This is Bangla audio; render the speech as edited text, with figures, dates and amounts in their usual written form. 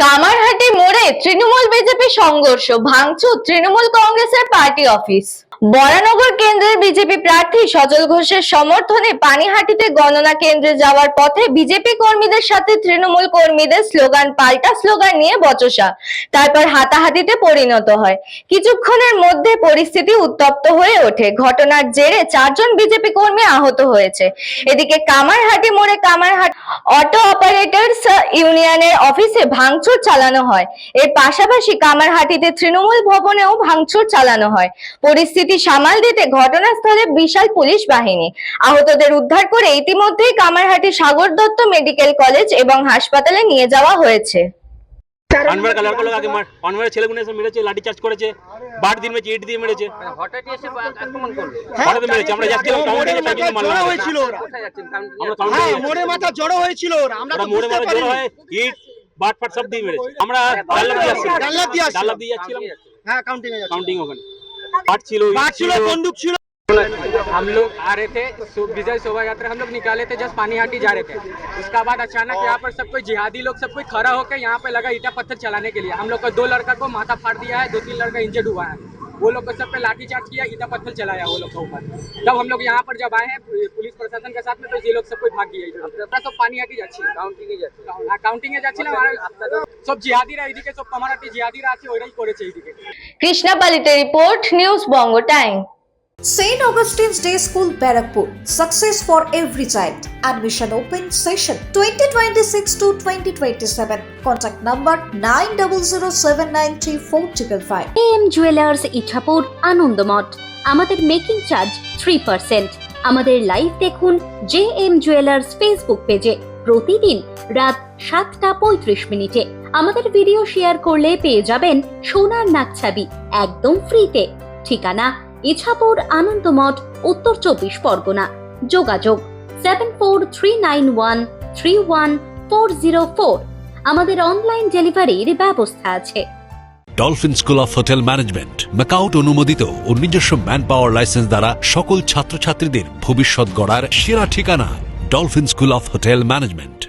কামারহাটি মোড়ে তৃণমূল বিজেপি সংঘর্ষ, ভাঙচুর তৃণমূল কংগ্রেসের পার্টি অফিস। বরানগর কেন্দ্রের বিজেপি প্রার্থী সজল ঘোষের সমর্থনে পানিহাটিতে গণনা কেন্দ্রে যাওয়ার পথে বিজেপি কর্মীদের সাথে তৃণমূল কর্মীদের স্লোগান পাল্টা স্লোগান নিয়ে বচসা, তারপর হাতাহাতিতে পরিণত হয়। কিছুক্ষণের মধ্যে পরিস্থিতি উত্তপ্ত হয়ে ওঠে। ঘটনার জেরে 4 জন বিজেপি কর্মী আহত হয়েছে। এদিকে কামারহাটি মোড়ে কামারহাটি অটো অপারেটরস ইউনিয়নের অফিসে ভাঙচুর চালানো হয়। এর পাশাপাশি কামারহাটিতে তৃণমূল ভবনেও ভাঙচুর চালানো হয়। পরিস্থিতি সামাল দিতে ঘটনাস্থলে বিশাল পুলিশ বাহিনী। আহতদের উদ্ধার করে ইতিমধ্যেই কামারহাটি সাগর দত্ত মেডিকেল কলেজ এবং হাসপাতালে নিয়ে যাওয়া হয়েছে। अनवर का लड़का लोग आके अनवर ছেলেগুলো এসে মেরেছে, লাঠি চার্জ করেছে, বাট দিয়ে মেরেছে, ইট দিয়ে মেরেছে। হঠাৎ এসে আক্রমণ করলো। হঠাৎ মেরেছে। আমরা যাচ্ছিলাম টাউনে, তাই জন্য মারলাম। হয়েছিল কোথায় যাচ্ছেন? আমরা টাউনে মোড়ে মাথা জড়ো হয়েছিল, আমরা তো মোড়ে বুঝতে মারা জড়ো পারিনি। হয়, ইট বাট ফাট সব দিয়ে মেরেছে। আমরা ডাল্লাপ দিয়ে যাচ্ছিলাম, হ্যাঁ কাউন্টিং এ যাচ্ছিল। কাউন্টিং ওখানে বাট ছিল, বাট ছিল, বন্দুক ছিল। हम लोग आ रहे थे, विजय शोभा यात्रा हम लोग निकाले थे, जस्ट पानीहाटी जा रहे थे। उसका बाद अचानक यहाँ पर सब कोई जिहादी लोग सब कोई खड़ा होकर यहाँ पे लगा ईटा पत्थर चलाने के लिए। हम लोग को 2 लड़का को माथा फाड़ दिया है, 2-3 लड़का इंजर्ड हुआ है। वो लोग को सब पे लाठी चार्ज किया, ईटा पत्थर चलाया वो लोग के ऊपर। तब हम लोग यहाँ पर जब आए हैं पुलिस प्रशासन के साथ में, तो ये लोग सब कोई भाग गया इधर। सब पानीहाटी যাচ্ছিল, কাউন্টিং এ যাচ্ছিল। সব জিহাদিরা এইদিকে, সব কামারহাটি জিহাদিরা আছে, ওইরাই করেছে এইদিকে। কৃষ্ণাপালিতে report, news Banga time. St. Augustine's Day School, Barakpur. Success for every child. Admission open session 2026 to 2027. Contact number 9007934555. AM jewellers Ichhapur, Anandamath. আমাদের মেকিং চার্জ 3%। আমাদের লাইভ দেখুন JM জুয়েলার্স ফেসবুক পেজে প্রতিদিন রাত 7:35 আমাদের ভিডিও শেয়ার করলে পেয়ে যাবেন সোনার নাকছাবি একদম ফ্রিতে। ঠিকানা ইছাপুর, আনন্দমঠ, উত্তর 24 পরগনা। যোগাযোগ 7439131404। আমাদের অনলাইন ডেলিভারির ব্যবস্থা আছে। Dolphin school of hotel management MAKAUT অনুমোদিত ও নিজস্ব ম্যান পাওয়ার লাইসেন্স দ্বারা সকল ছাত্রছাত্রীদের ভবিষ্যৎ গড়ার সেরা ঠিকানা dolphin school of hotel management.